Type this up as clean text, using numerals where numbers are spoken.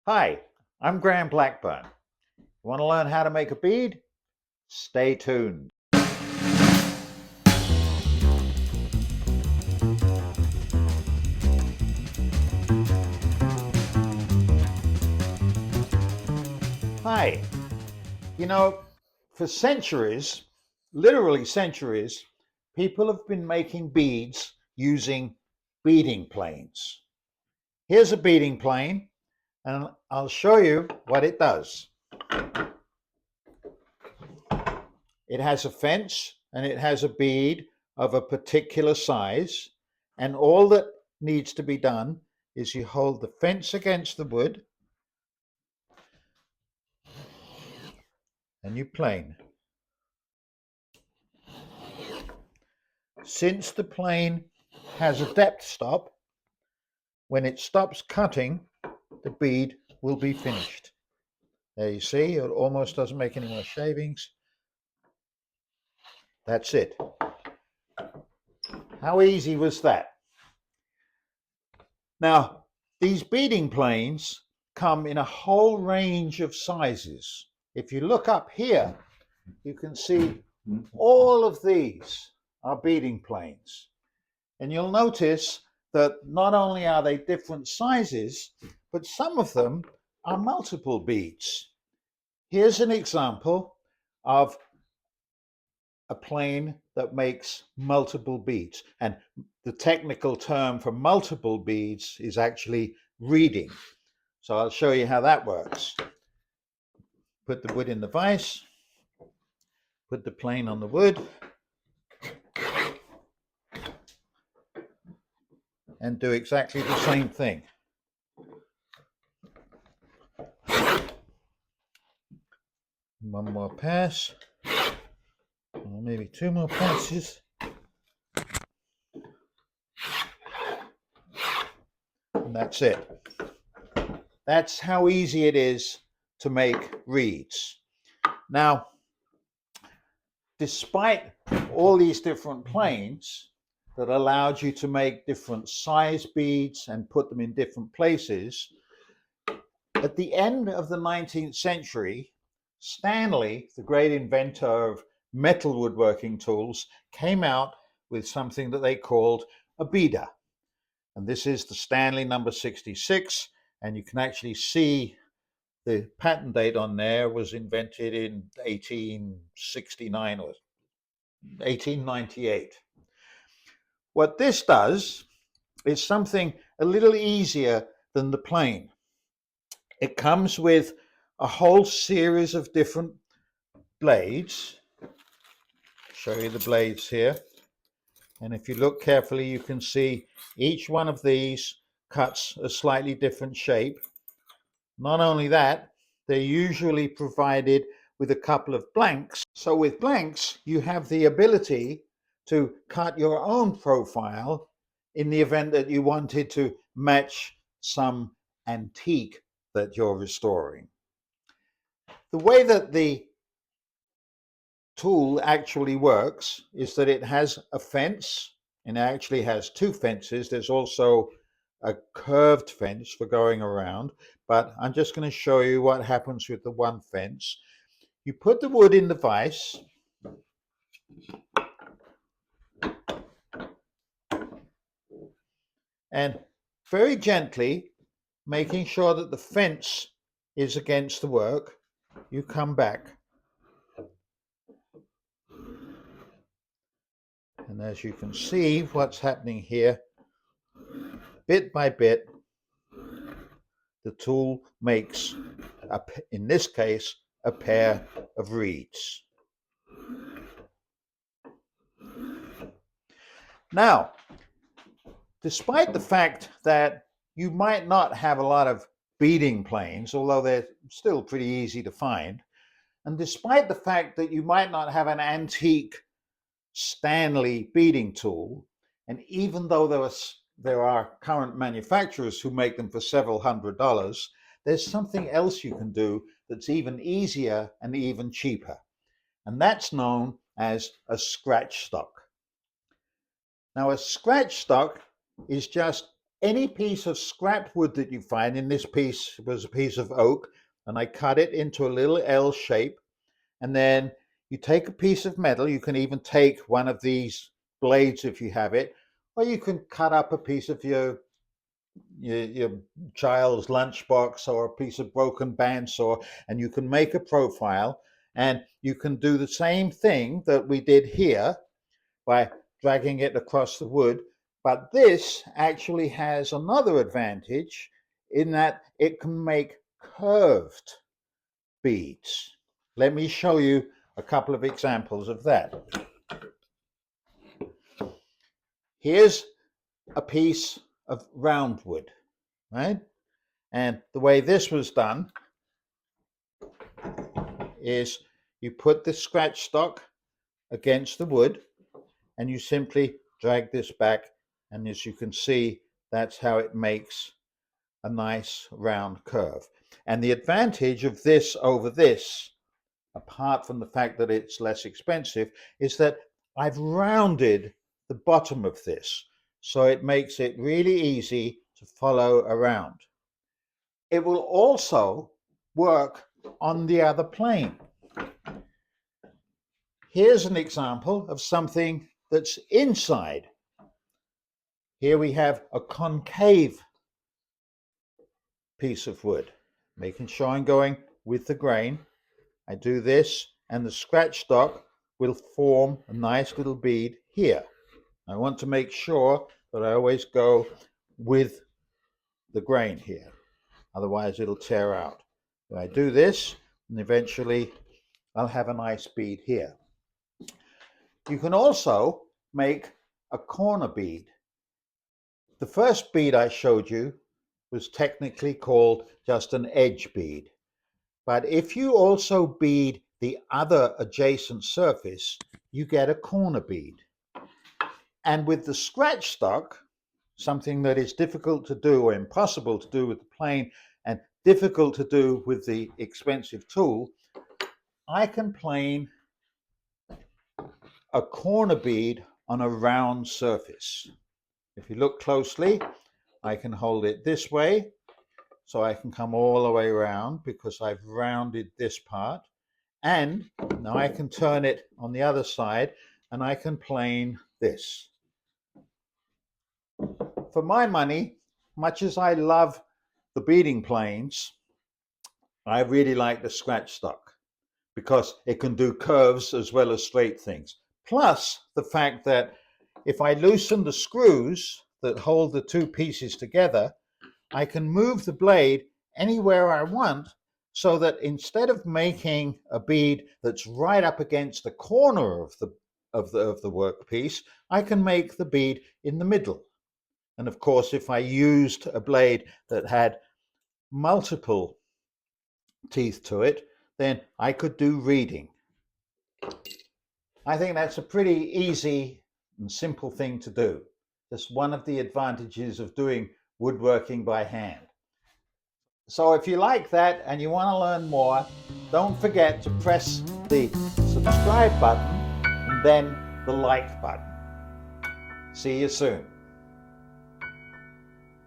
Hi, I'm Graham Blackburn. You want to learn how to make a bead? Stay tuned. Hi. You know, for centuries, literally centuries, people have been making beads using beading planes. Here's a beading plane, and I'll show you what it does. It has a fence and it has a bead of a particular size, and all that needs to be done is you hold the fence against the wood and you plane. Since the plane has a depth stop, when it stops cutting, the bead will be finished. There you see, it almost doesn't make any more shavings. That's it. How easy was that? Now, these beading planes come in a whole range of sizes. If you look up here, you can see all of these are beading planes. And you'll notice that not only are they different sizes, but some of them are multiple beads. Here's an example of a plane that makes multiple beads. And the technical term for multiple beads is actually reeding. So I'll show you how that works. Put the wood in the vise, put the plane on the wood, and do exactly the same thing. One more pass, or maybe two more passes. And that's it. That's how easy it is to make reeds. Now, despite all these different planes that allowed you to make different size beads and put them in different places, at the end of the 19th century, Stanley, the great inventor of metal woodworking tools, came out with something that they called a beader. And this is the Stanley number 66, and you can actually see the patent date on there was invented in 1869 or 1898. What this does is something a little easier than the plane. It comes with a whole series of different blades. I'll show you the blades here. And if you look carefully, you can see each one of these cuts a slightly different shape. Not only that, they're usually provided with a couple of blanks. So with blanks, you have the ability to cut your own profile in the event that you wanted to match some antique that you're restoring. The way that the tool actually works is that it has a fence, and it actually has two fences. There's also a curved fence for going around, but I'm just going to show you what happens with the one fence. You put the wood in the vise, and very gently, making sure that the fence is against the work, you come back. And as you can see, what's happening here, bit by bit, the tool makes, in this case, a pair of reeds. Now, despite the fact that you might not have a lot of beading planes, although they're still pretty easy to find, and despite the fact that you might not have an antique Stanley beading tool, and even though there are current manufacturers who make them for several $100s, there's something else you can do that's even easier and even cheaper. And that's known as a scratch stock. Now, a scratch stock is just Any piece of scrap wood that you find, in this piece was a piece of oak, and I cut it into a little L shape, and then you take a piece of metal. You can even take one of these blades if you have it, or you can cut up a piece of your child's lunchbox or a piece of broken bandsaw, and you can make a profile, and you can do the same thing that we did here by dragging it across the wood. But this actually has another advantage in that it can make curved beads. Let me show you a couple of examples of that. Here's a piece of round wood, right? And the way this was done is you put the scratch stock against the wood and you simply drag this back, and as you can see, that's how it makes a nice round curve. And the advantage of this over this, apart from the fact that it's less expensive, is that I've rounded the bottom of this, so it makes it really easy to follow around. It will also work on the other plane. Here's an example of something that's inside. Here we have a concave piece of wood, making sure I'm going with the grain. I do this, and the scratch stock will form a nice little bead here. I want to make sure that I always go with the grain here, otherwise it'll tear out. So I do this, and eventually I'll have a nice bead here. You can also make a corner bead. The first bead I showed you was technically called just an edge bead. But if you also bead the other adjacent surface, you get a corner bead. And with the scratch stock, something that is difficult to do or impossible to do with the plane and difficult to do with the expensive tool, I can plane a corner bead on a round surface. If you look closely, I can hold it this way, so I can come all the way around because I've rounded this part. And now I can turn it on the other side and I can plane this. For my money, much as I love the beading planes, I really like the scratch stock because it can do curves as well as straight things. Plus the fact that if I loosen the screws that hold the two pieces together, I can move the blade anywhere I want, so that instead of making a bead that's right up against the corner of the workpiece, I can make the bead in the middle. And of course, if I used a blade that had multiple teeth to it, then I could do reading. I think that's a pretty easy and simple thing to do. Just one of the advantages of doing woodworking by hand. So if you like that and you want to learn more, don't forget to press the subscribe button and then the like button. See you soon.